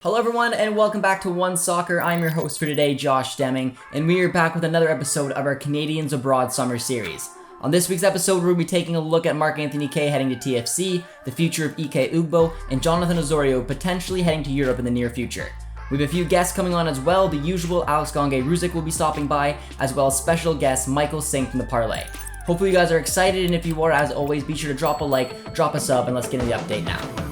Hello everyone and welcome back to One Soccer. I'm your host for today, Josh Deming, and we are back with another episode of our Canadians Abroad Summer Series. On this week's episode, we'll be taking a look at Marc-Anthony Kaye heading to TFC, the future of Ike Ugbo, and Jonathan Osorio potentially heading to Europe in the near future. We have a few guests coming on as well. The usual Alex Gange-Ruzik will be stopping by, as well as special guest Michael Singh from the Parlay. Hopefully you guys are excited, and if you are, as always, be sure to drop a like, drop a sub, and let's get into the update now.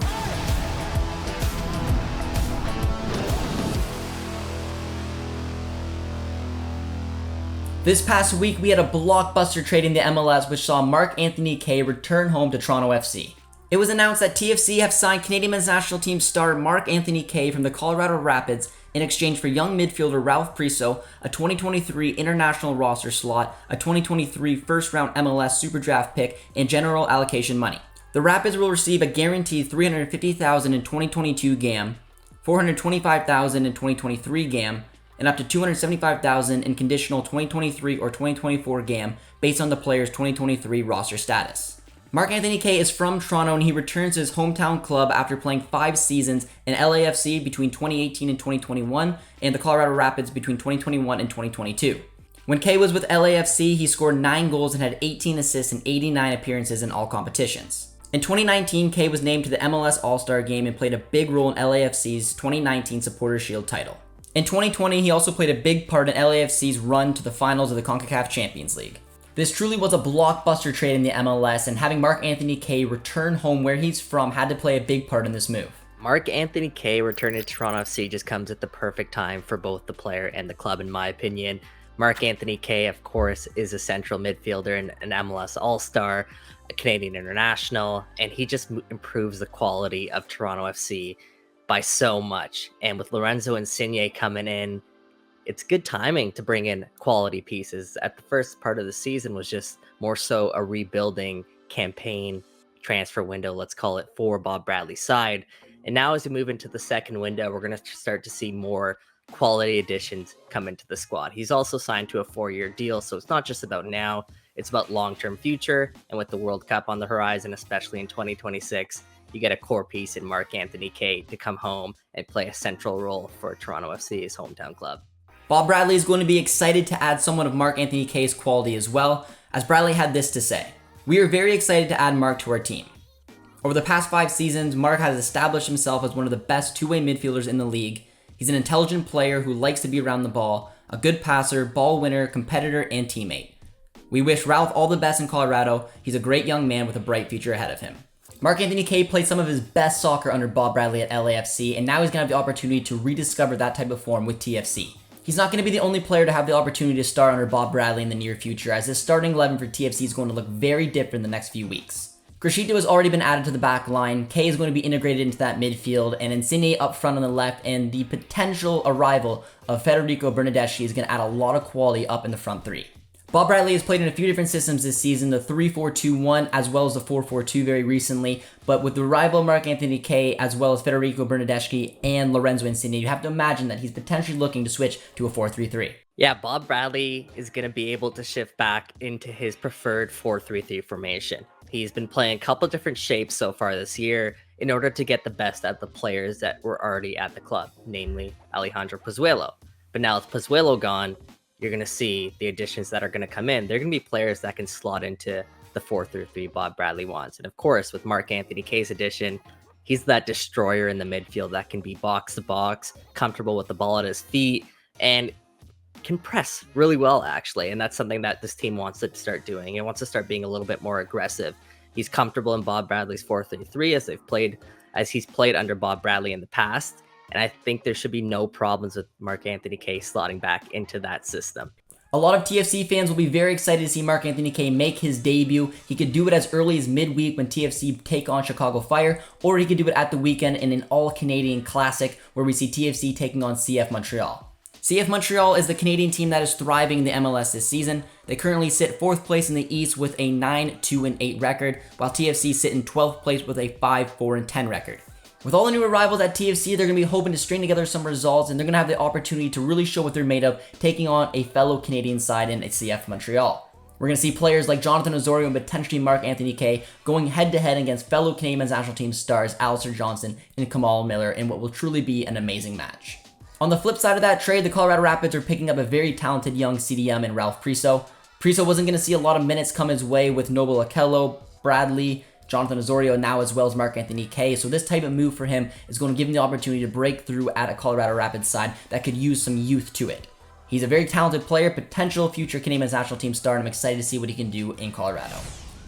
This past week, we had a blockbuster trade in the MLS which saw Marc-Anthony Kaye return home to Toronto FC. It was announced that TFC have signed Canadian men's national team star Marc-Anthony Kaye from the Colorado Rapids in exchange for young midfielder Ralph Priso, a 2023 international roster slot, a 2023 first-round MLS Super Draft pick, and general allocation money. The Rapids will receive a guaranteed $350,000 in 2022 GAM, $425,000 in 2023 GAM, and up to $275,000 in conditional 2023 or 2024 GAM based on the player's 2023 roster status. Marc-Anthony Kaye is from Toronto and he returns to his hometown club after playing 5 seasons in LAFC between 2018 and 2021 and the Colorado Rapids between 2021 and 2022. When Kaye was with LAFC, he scored 9 goals and had 18 assists in 89 appearances in all competitions. In 2019, Kaye was named to the MLS All-Star Game and played a big role in LAFC's 2019 Supporters Shield title. In 2020, he also played a big part in LAFC's run to the finals of the CONCACAF Champions League. This truly was a blockbuster trade in the MLS, and having Marc-Anthony Kaye return home where he's from had to play a big part in this move. Marc-Anthony Kaye returning to Toronto FC just comes at the perfect time for both the player and the club, in my opinion. Marc-Anthony Kaye, of course, is a central midfielder and an MLS All-Star, a Canadian international, and he just improves the quality of Toronto FC by so much. And with Lorenzo Insigne coming in, it's good timing to bring in quality pieces. At the first part of the season was just more so a rebuilding campaign transfer window, let's call it, for Bob Bradley's side. And now as we move into the second window, we're going to start to see more quality additions come into the squad. He's also signed to a 4-year deal, so it's not just about now, it's about long-term future. And with the World Cup on the horizon, especially in 2026, you get a core piece in Marc-Anthony Kaye to come home and play a central role for Toronto FC, his hometown club. Bob Bradley is going to be excited to add someone of Marc-Anthony Kaye's quality as well, as Bradley had this to say: "We are very excited to add Marc to our team. Over the past 5 seasons, Marc has established himself as one of the best two-way midfielders in the league. He's an intelligent player who likes to be around the ball, a good passer, ball winner, competitor, and teammate. We wish Ralph all the best in Colorado. He's a great young man with a bright future ahead of him." Marc-Anthony Kaye played some of his best soccer under Bob Bradley at LAFC, and now he's going to have the opportunity to rediscover that type of form with TFC. He's not going to be the only player to have the opportunity to start under Bob Bradley in the near future, as his starting 11 for TFC is going to look very different the next few weeks. Crescito has already been added to the back line, Kaye is going to be integrated into that midfield, and Insigne up front on the left, and the potential arrival of Federico Bernardeschi is going to add a lot of quality up in the front 3. Bob Bradley has played in a few different systems this season, the 3-4-2-1 as well as the 4-4-2 very recently, but with the arrival of Marc-Anthony Kaye as well as Federico Bernardeschi and Lorenzo Insigne, you have to imagine that he's potentially looking to switch to a 4-3-3. Yeah, Bob Bradley is going to be able to shift back into his preferred 4-3-3 formation. He's been playing a couple different shapes so far this year in order to get the best out of the players that were already at the club, namely Alejandro Pozuelo. But now with Pozuelo gone, you're going to see the additions that are going to come in. They're going to be players that can slot into the 4-3-3 Bob Bradley wants. And of course, with Marc-Anthony Kaye's addition, he's that destroyer in the midfield that can be box to box, comfortable with the ball at his feet, and can press really well, actually. And that's something that this team wants to start doing. It wants to start being a little bit more aggressive. He's comfortable in Bob Bradley's 4-3-3 as he's played under Bob Bradley in the past. And I think there should be no problems with Marc-Anthony Kaye slotting back into that system. A lot of TFC fans will be very excited to see Marc-Anthony Kaye make his debut. He could do it as early as midweek when TFC take on Chicago Fire, or he could do it at the weekend in an all-Canadian classic where we see TFC taking on CF Montreal. CF Montreal is the Canadian team that is thriving in the MLS this season. They currently sit 4th place in the East with a 9-2-8 record, while TFC sit in 12th place with a 5-4-10 record. With all the new arrivals at TFC, they're going to be hoping to string together some results, and they're going to have the opportunity to really show what they're made of, taking on a fellow Canadian side in CF Montreal. We're going to see players like Jonathan Osorio and potentially Mark Anthony Kaye going head-to-head against fellow Canadian national team stars Alistair Johnston and Kamal Miller in what will truly be an amazing match. On the flip side of that trade, the Colorado Rapids are picking up a very talented young CDM in Ralph Priso. Priso wasn't going to see a lot of minutes come his way with Noble Okello, Bradley, Jonathan Osorio now, as well as Mark Anthony Kaye. So this type of move for him is going to give him the opportunity to break through at a Colorado Rapids side that could use some youth to it. He's a very talented player, potential future Canadian men's national team star, and I'm excited to see what he can do in Colorado.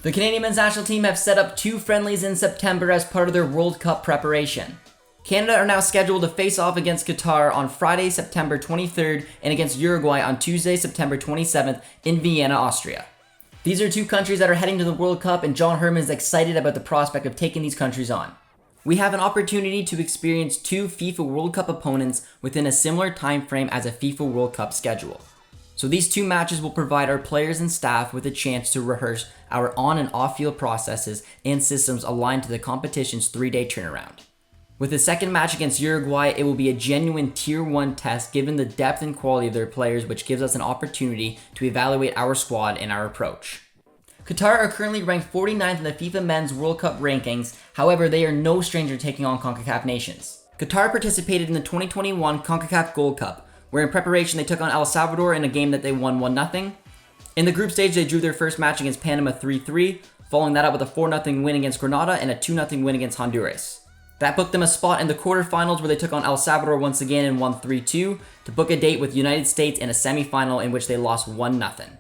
The Canadian men's national team have set up 2 friendlies in September as part of their World Cup preparation. Canada are now scheduled to face off against Qatar on Friday, September 23rd, and against Uruguay on Tuesday, September 27th in Vienna, Austria. These are 2 countries that are heading to the World Cup, and John Herman is excited about the prospect of taking these countries on. We have an opportunity to experience 2 FIFA World Cup opponents within a similar time frame as a FIFA World Cup schedule. So these 2 matches will provide our players and staff with a chance to rehearse our on and off-field processes and systems aligned to the competition's 3-day turnaround. With the second match against Uruguay, it will be a genuine Tier 1 test given the depth and quality of their players, which gives us an opportunity to evaluate our squad and our approach. Qatar are currently ranked 49th in the FIFA Men's World Cup rankings, however they are no stranger to taking on CONCACAF nations. Qatar participated in the 2021 CONCACAF Gold Cup, where in preparation they took on El Salvador in a game that they won 1-0. In the group stage they drew their first match against Panama 3-3, following that up with a 4-0 win against Grenada and a 2-0 win against Honduras. That booked them a spot in the quarterfinals where they took on El Salvador once again and won 3-2 to book a date with United States in a semifinal in which they lost 1-0.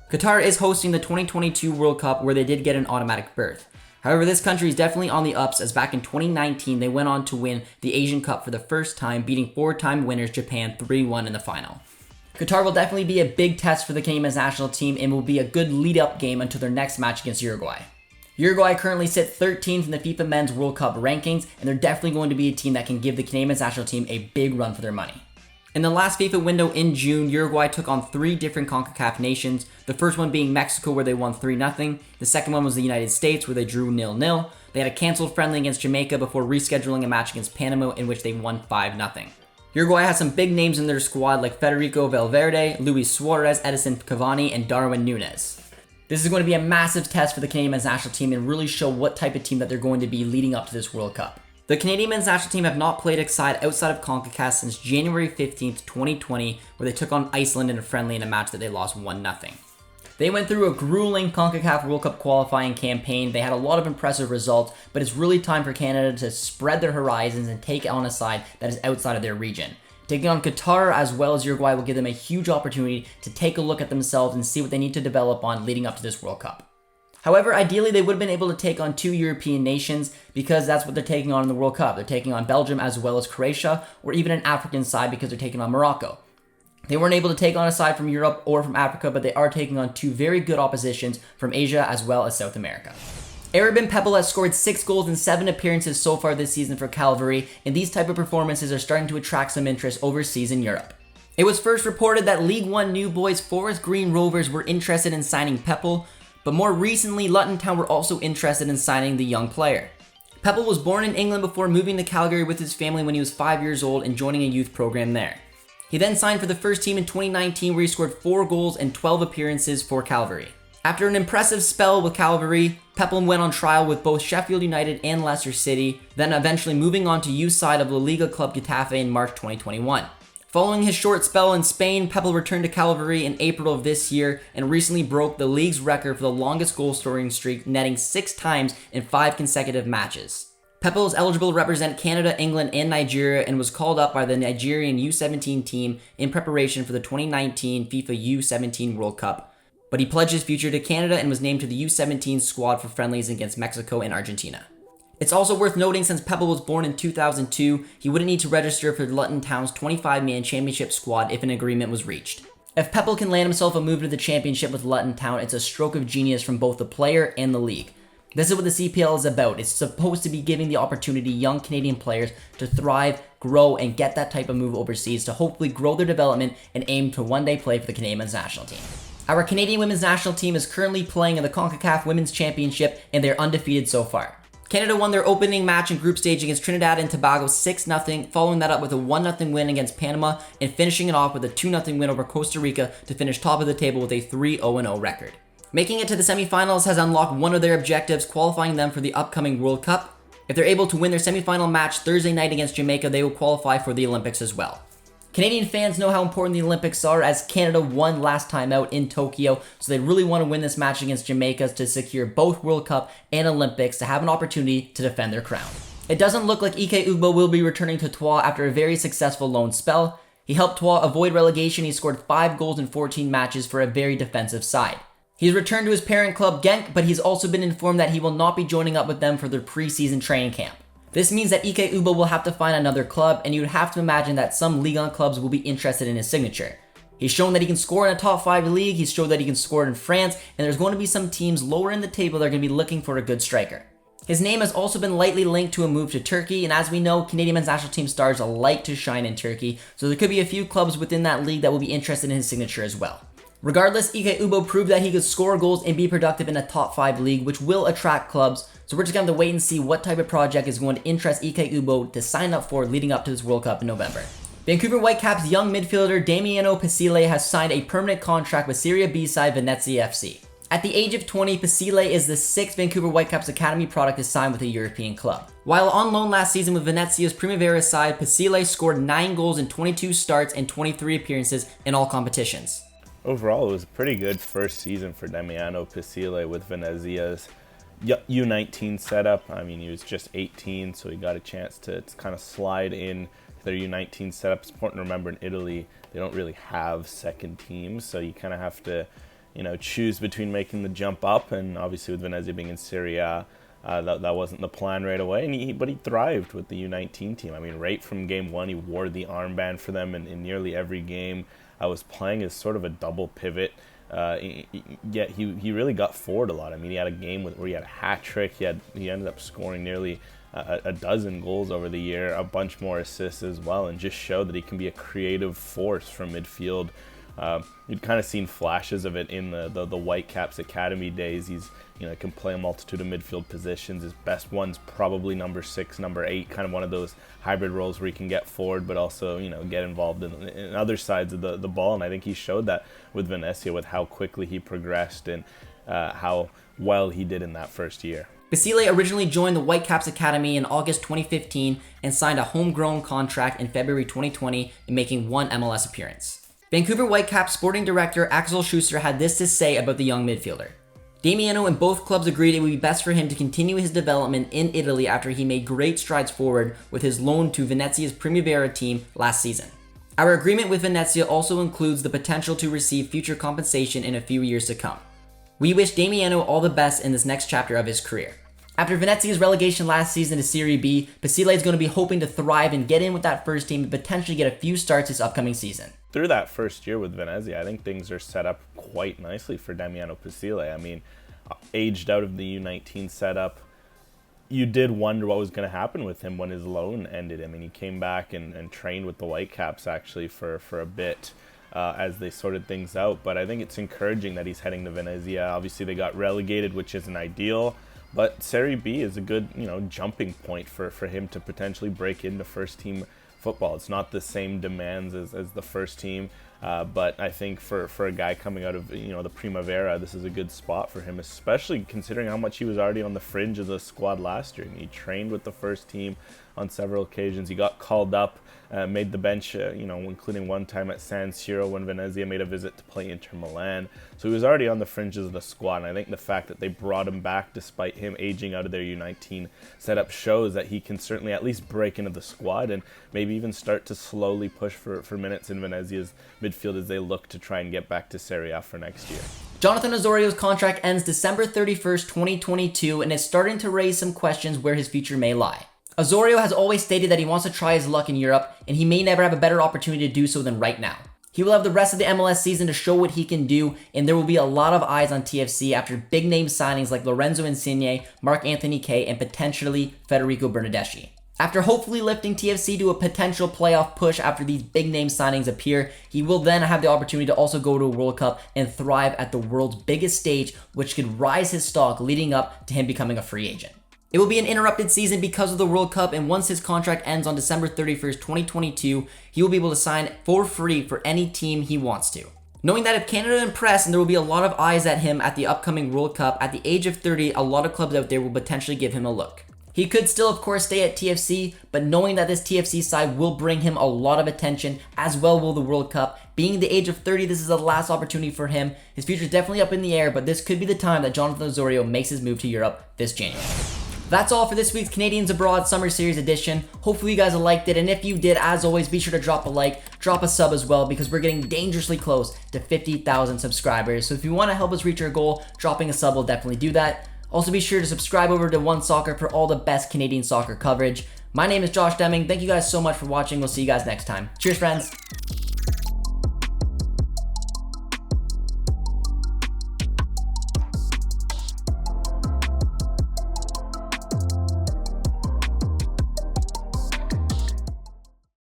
Qatar is hosting the 2022 World Cup where they did get an automatic berth. However, this country is definitely on the ups as back in 2019 they went on to win the Asian Cup for the first time, beating 4-time winners Japan 3-1 in the final. Qatar will definitely be a big test for the Canadian men's national team and will be a good lead-up game until their next match against Uruguay. Uruguay currently sit 13th in the FIFA Men's World Cup rankings, and they're definitely going to be a team that can give the Canadian men's national team a big run for their money. In the last FIFA window in June, Uruguay took on 3 different CONCACAF nations, the first one being Mexico where they won 3-0, the second one was the United States where they drew 0-0, they had a cancelled friendly against Jamaica before rescheduling a match against Panama in which they won 5-0. Uruguay has some big names in their squad like Federico Valverde, Luis Suarez, Edison Cavani, and Darwin Núñez. This is going to be a massive test for the Canadian men's national team and really show what type of team that they're going to be leading up to this World Cup. The Canadian men's national team have not played a side outside of CONCACAF since January 15th, 2020, where they took on Iceland in a friendly in a match that they lost 1-0. They went through a grueling CONCACAF World Cup qualifying campaign. They had a lot of impressive results, but it's really time for Canada to spread their horizons and take on a side that is outside of their region. Taking on Qatar as well as Uruguay will give them a huge opportunity to take a look at themselves and see what they need to develop on leading up to this World Cup. However, ideally they would have been able to take on 2 European nations because that's what they're taking on in the World Cup. They're taking on Belgium as well as Croatia, or even an African side because they're taking on Morocco. They weren't able to take on a side from Europe or from Africa, but they are taking on 2 very good oppositions from Asia as well as South America. Aribim Pepple has scored 6 goals in 7 appearances so far this season for Calvary, and these type of performances are starting to attract some interest overseas in Europe. It was first reported that League One new boys Forest Green Rovers were interested in signing Pepple, but more recently Luton Town were also interested in signing the young player. Pepple was born in England before moving to Calgary with his family when he was 5 years old and joining a youth program there. He then signed for the first team in 2019 where he scored 4 goals and 12 appearances for Calvary. After an impressive spell with Calvary, Pepple went on trial with both Sheffield United and Leicester City, then eventually moving on to youth side of La Liga club Getafe in March 2021. Following his short spell in Spain, Pepple returned to Calvary in April of this year and recently broke the league's record for the longest goal scoring streak, netting 6 times in 5 consecutive matches. Pepple is eligible to represent Canada, England, and Nigeria and was called up by the Nigerian U17 team in preparation for the 2019 FIFA U17 World Cup. But he pledged his future to Canada and was named to the U17 squad for friendlies against Mexico and Argentina. It's also worth noting since Pepple was born in 2002, he wouldn't need to register for Luton Town's 25-man championship squad if an agreement was reached. If Pepple can land himself a move to the championship with Luton Town, it's a stroke of genius from both the player and the league. This is what the CPL is about. It's supposed to be giving the opportunity young Canadian players to thrive, grow, and get that type of move overseas to hopefully grow their development and aim to one day play for the Canadian men's national team. Our Canadian women's national team is currently playing in the CONCACAF Women's Championship and they're undefeated so far. Canada won their opening match in group stage against Trinidad and Tobago 6-0, following that up with a 1-0 win against Panama and finishing it off with a 2-0 win over Costa Rica to finish top of the table with a 3-0-0 record. Making it to the semifinals has unlocked one of their objectives, qualifying them for the upcoming World Cup. If they're able to win their semifinal match Thursday night against Jamaica, they will qualify for the Olympics as well. Canadian fans know how important the Olympics are, as Canada won last time out in Tokyo, so they really want to win this match against Jamaica to secure both World Cup and Olympics to have an opportunity to defend their crown. It doesn't look like Ike Ugbo will be returning to Troyes after a very successful loan spell. He helped Troyes avoid relegation. He scored 5 goals in 14 matches for a very defensive side. He's returned to his parent club Genk, but he's also been informed that he will not be joining up with them for their preseason training camp. This means that Ike Ugbo will have to find another club, and you'd have to imagine that some Ligue 1 clubs will be interested in his signature. He's shown that he can score in a top 5 league, he's shown that he can score in France, and there's going to be some teams lower in the table that are going to be looking for a good striker. His name has also been lightly linked to a move to Turkey, and as we know, Canadian men's national team stars like to shine in Turkey, so there could be a few clubs within that league that will be interested in his signature as well. Regardless, Ike Ugbo proved that he could score goals and be productive in a top 5 league, which will attract clubs, so we're just going to have to wait and see what type of project is going to interest Ike Ugbo to sign up for leading up to this World Cup in November. Vancouver Whitecaps young midfielder Damiano Pecile has signed a permanent contract with Serie B side Venezia FC. At the age of 20, Pecile is the 6th Vancouver Whitecaps Academy product to sign with a European club. While on loan last season with Venezia's Primavera side, Pecile scored 9 goals in 22 starts and 23 appearances in all competitions. Overall, it was a pretty good first season for Damiano Pecile with Venezia's U19 setup. I mean, he was just 18, so he got a chance to kind of slide in their U19 setup. It's important to remember in Italy, they don't really have second teams, so you kind of have to, choose between making the jump up, and obviously with Venezia being in Serie A, that wasn't the plan right away, but he thrived with the U19 team. I mean, right from game 1, he wore the armband for them in nearly every game. I was playing as sort of a double pivot, yet he really got forward a lot. I mean, he had a game where he had a hat trick. He ended up scoring nearly a dozen goals over the year, a bunch more assists as well, and just showed that he can be a creative force from midfield. You'd kind of seen flashes of it in the Whitecaps Academy days. He's can play a multitude of midfield positions. His best one's probably number 6, number 8, kind of one of those hybrid roles where he can get forward but also get involved in other sides of the ball. And I think he showed that with Venezia, with how quickly he progressed and how well he did in that first year. Pecile originally joined the Whitecaps Academy in August 2015 and signed a homegrown contract in February 2020, making 1 MLS appearance. Vancouver Whitecaps sporting director Axel Schuster had this to say about the young midfielder. Damiano and both clubs agreed it would be best for him to continue his development in Italy after he made great strides forward with his loan to Venezia's Primavera team last season. Our agreement with Venezia also includes the potential to receive future compensation in a few years to come. We wish Damiano all the best in this next chapter of his career. After Venezia's relegation last season to Serie B, Pecile is going to be hoping to thrive and get in with that first team and potentially get a few starts this upcoming season. Through that first year with Venezia, I think things are set up quite nicely for Damiano Pecile. I mean, aged out of the U19 setup, you did wonder what was going to happen with him when his loan ended. I mean, he came back and trained with the Whitecaps actually for a bit as they sorted things out. But I think it's encouraging that he's heading to Venezia. Obviously, they got relegated, which isn't ideal. But Serie B is a good, jumping point for him to potentially break into first-team football. It's not the same demands as the first team, but I think for a guy coming out of the Primavera, this is a good spot for him, especially considering how much he was already on the fringe of the squad last year. And he trained with the first team on several occasions. He got called up, made the bench, including one time at San Siro when Venezia made a visit to play Inter Milan. So he was already on the fringes of the squad, and I think the fact that they brought him back despite him aging out of their U19 setup shows that he can certainly at least break into the squad and maybe even start to slowly push for minutes in Venezia's midfield as they look to try and get back to Serie A for next year. Jonathan Osorio's contract ends December 31st, 2022, and is starting to raise some questions where his future may lie. Osorio has always stated that he wants to try his luck in Europe, and he may never have a better opportunity to do so than right now. He will have the rest of the MLS season to show what he can do, and there will be a lot of eyes on TFC after big-name signings like Lorenzo Insigne, Marc-Anthony Kaye, and potentially Federico Bernardeschi. After hopefully lifting TFC to a potential playoff push after these big-name signings appear, he will then have the opportunity to also go to a World Cup and thrive at the world's biggest stage, which could rise his stock leading up to him becoming a free agent. It will be an interrupted season because of the World Cup, and once his contract ends on December 31st, 2022, he will be able to sign for free for any team he wants to. knowing that if Canada impress and there will be a lot of eyes at him at the upcoming World Cup, at the age of 30, a lot of clubs out there will potentially give him a look. He could still, of course, stay at TFC, but knowing that this TFC side will bring him a lot of attention, as well will the World Cup. Being the age of 30, this is the last opportunity for him. His future is definitely up in the air, but this could be the time that Jonathan Osorio makes his move to Europe this January. That's all for this week's Canadians Abroad Summer Series edition. Hopefully you guys liked it, and if you did, as always, be sure to drop a like, drop a sub as well, because we're getting dangerously close to 50,000 subscribers. So if you want to help us reach our goal, dropping a sub will definitely do that. Also be sure to subscribe over to One Soccer for all the best Canadian soccer coverage. My name is Josh Deming. Thank you guys so much for watching. We'll see you guys next time. Cheers, friends.